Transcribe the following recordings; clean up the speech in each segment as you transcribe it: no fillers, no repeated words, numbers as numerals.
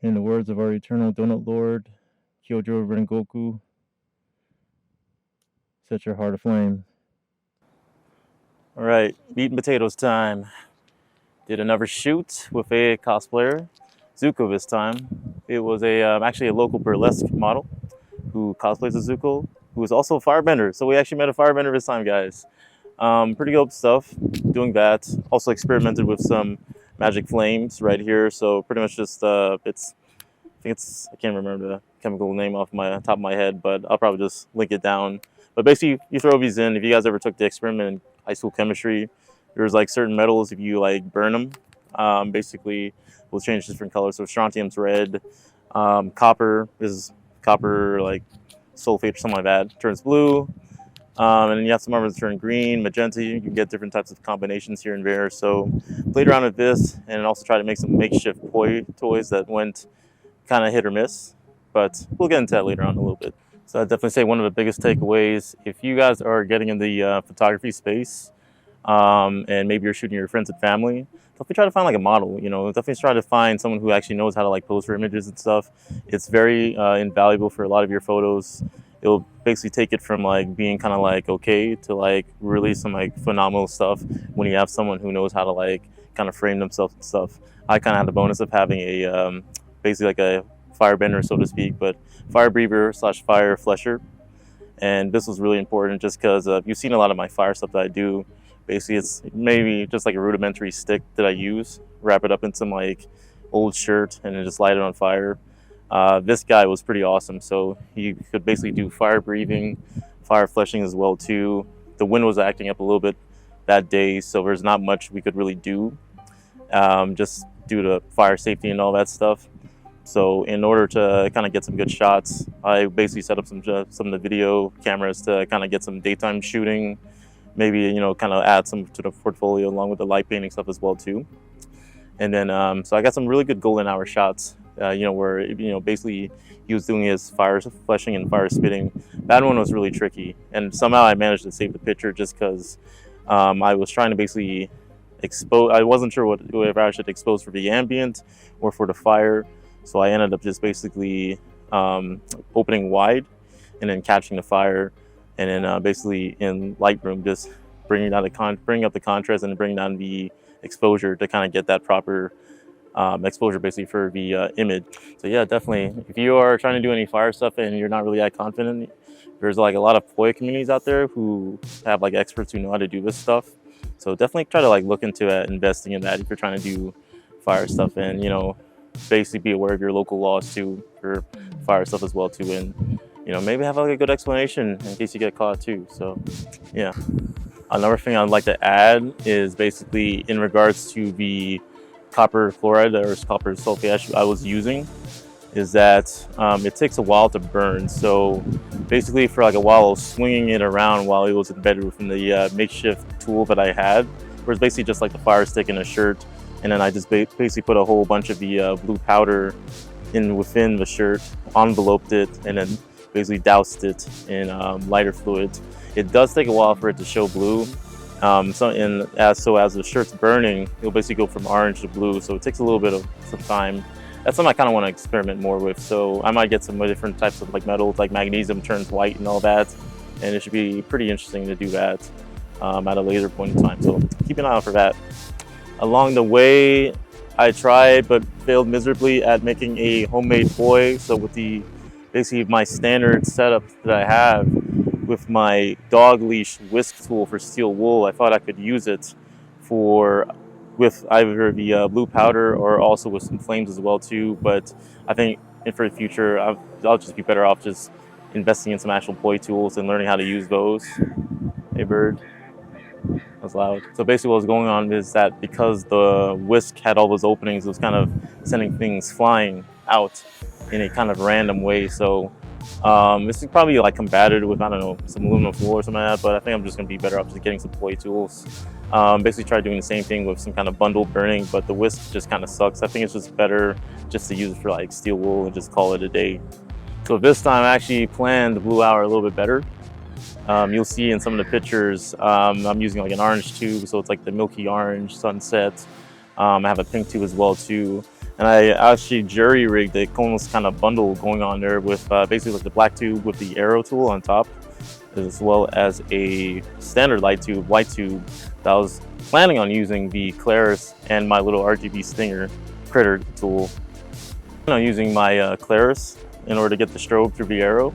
In the words of our eternal donut lord, Kyojo Rengoku, set your heart aflame. All right, meat and potatoes time. Did another shoot with a cosplayer, Zuko this time. It was actually a local burlesque model who cosplays as Zuko, who is also a firebender. So we actually met a firebender this time, guys. Pretty dope stuff, doing that. Also experimented with some magic flames right here. So pretty much just, I can't remember the chemical name off my top of my head, but I'll probably just link it down. But basically, you throw these in. If you guys ever took the experiment in high school chemistry, there's like certain metals, if you like burn them, basically will change different colors. So strontium's red, copper is copper like sulfate or something like that, turns blue. And then you have some others that turn green, magenta. You can get different types of combinations here and there. So played around with this and also tried to make some makeshift toys that went kind of hit or miss. But we'll get into that later on a little bit. So I'd definitely say one of the biggest takeaways, if you guys are getting in the photography space, and maybe you're shooting your friends and family, definitely try to find like a model, definitely try to find someone who actually knows how to like pose for images and stuff. It's very invaluable for a lot of your photos. It'll basically take it from like being kind of like okay to like really some like phenomenal stuff when you have someone who knows how to like kind of frame themselves and stuff. I kind of had the bonus of having a basically like a firebender, so to speak, but fire breather / fire flesher. And this was really important just because you've seen a lot of my fire stuff that I do. Basically, it's maybe just like a rudimentary stick that I use, wrap it up in some like old shirt, and then just light it on fire. This guy was pretty awesome. So he could basically do fire breathing, fire fleshing as well too. The wind was acting up a little bit that day, so there's not much we could really do, just due to fire safety and all that stuff. So in order to kind of get some good shots, I basically set up some of the video cameras to kind of get some daytime shooting, maybe, kind of add some to the portfolio along with the light painting stuff as well too. And then, so I got some really good golden hour shots, where, basically he was doing his fire fleshing and fire spitting. That one was really tricky. And somehow I managed to save the picture just because I was trying to basically expose, I wasn't sure whether I should expose for the ambient or for the fire. So I ended up just basically opening wide and then catching the fire, and then basically in Lightroom just bringing up the contrast and bringing down the exposure to kind of get that proper exposure basically for the image. So yeah, definitely, if you are trying to do any fire stuff and you're not really that confident, there's like a lot of poi communities out there who have like experts who know how to do this stuff. So definitely try to like look into investing in that if you're trying to do fire stuff, and basically be aware of your local laws too for fire stuff as well too, and maybe have like a good explanation in case you get caught too. So yeah, another thing I'd like to add is basically in regards to the copper chloride or copper sulfate I was using, is that it takes a while to burn. So basically for like a while I was swinging it around while it was embedded within the makeshift tool that I had, where it's basically just like the fire stick in a shirt. And then I just basically put a whole bunch of the blue powder within the shirt, enveloped it, and then basically doused it in lighter fluid. It does take a while for it to show blue. As the shirt's burning, it'll basically go from orange to blue. So it takes a little bit of some time. That's something I kind of want to experiment more with. So I might get some different types of like metals, like magnesium turns white and all that. And it should be pretty interesting to do that at a later point in time. So keep an eye out for that. Along the way, I tried but failed miserably at making a homemade poi. So with basically my standard setup that I have with my dog leash whisk tool for steel wool, I thought I could use it with either the blue powder or also with some flames as well too. But I think for the future, I'll just be better off just investing in some actual poi tools and learning how to use those. Hey bird. Was loud. So basically what was going on is that because the whisk had all those openings, it was kind of sending things flying out in a kind of random way. So this is probably like combated with, I don't know, some aluminum foil or something like that, but I think I'm just going to be better off just getting some poi tools. Basically try doing the same thing with some kind of bundle burning, but the whisk just kind of sucks. I think it's just better just to use it for like steel wool and just call it a day. So this time I actually planned the blue hour a little bit better. You'll see in some of the pictures, I'm using like an orange tube, so it's like the Milky orange sunset. I have a pink tube as well too. And I actually jury rigged a almost kind of bundle going on there with basically like the black tube with the arrow tool on top, as well as a standard white tube that I was planning on using the Klarus and my little RGB stinger critter tool. I'm using my Klarus in order to get the strobe through the arrow,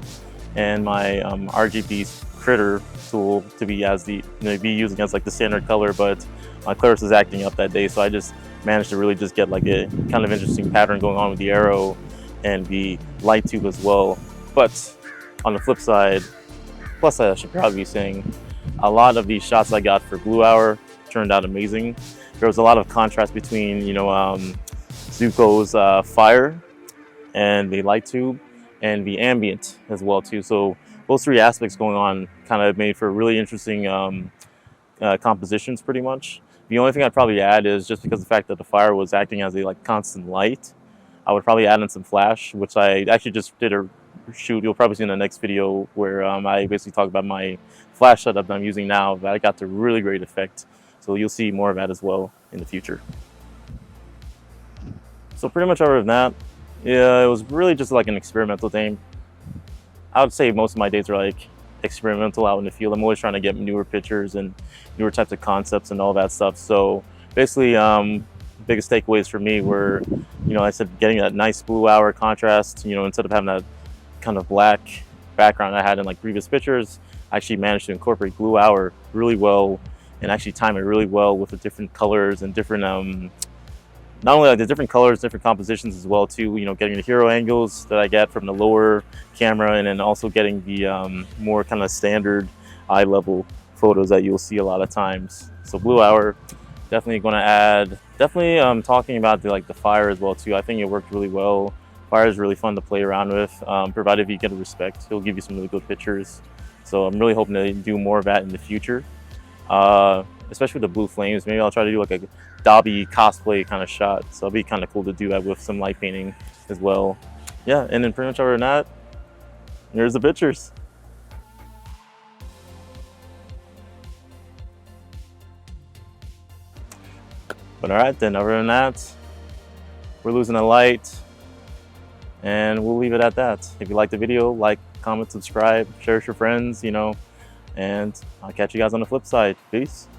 and my RGB critter tool to be as the be using as like the standard color, but my Klarus is acting up that day, so I just managed to really just get like a kind of interesting pattern going on with the arrow and the light tube as well. But on the flip side, plus I should probably be saying, a lot of these shots I got for Blue Hour turned out amazing. There was a lot of contrast between Zuko's fire and the light tube and the ambient as well too. So those three aspects going on kind of made for really interesting compositions pretty much. The only thing I'd probably add is just because of the fact that the fire was acting as a like constant light, I would probably add in some flash, which I actually just did a shoot. You'll probably see in the next video where I basically talk about my flash setup that I'm using now, that I got to really great effect. So you'll see more of that as well in the future. So pretty much other than that, yeah, it was really just like an experimental thing. I would say most of my days are like experimental out in the field. I'm always trying to get newer pictures and newer types of concepts and all that stuff. So basically, biggest takeaways for me were, I said getting that nice Blue Hour contrast, instead of having that kind of black background I had in like previous pictures, I actually managed to incorporate Blue Hour really well and actually time it really well with the different colors and different, not only like the different colors, different compositions as well too, getting the hero angles that I get from the lower camera, and then also getting the more kind of standard eye level photos that you'll see a lot of times. So Blue Hour, definitely going to add, definitely talking about the fire as well too. I think it worked really well. Fire is really fun to play around with, provided you get a respect. It'll give you some really good pictures. So I'm really hoping to do more of that in the future, especially with the blue flames. Maybe I'll try to do like a Dobby cosplay kind of shot. So it'll be kind of cool to do that with some light painting as well. Yeah, and then pretty much other than that, here's the pictures. But all right, then other than that, we're losing a light, and we'll leave it at that. If you liked the video, like, comment, subscribe, share with your friends, and I'll catch you guys on the flip side. Peace.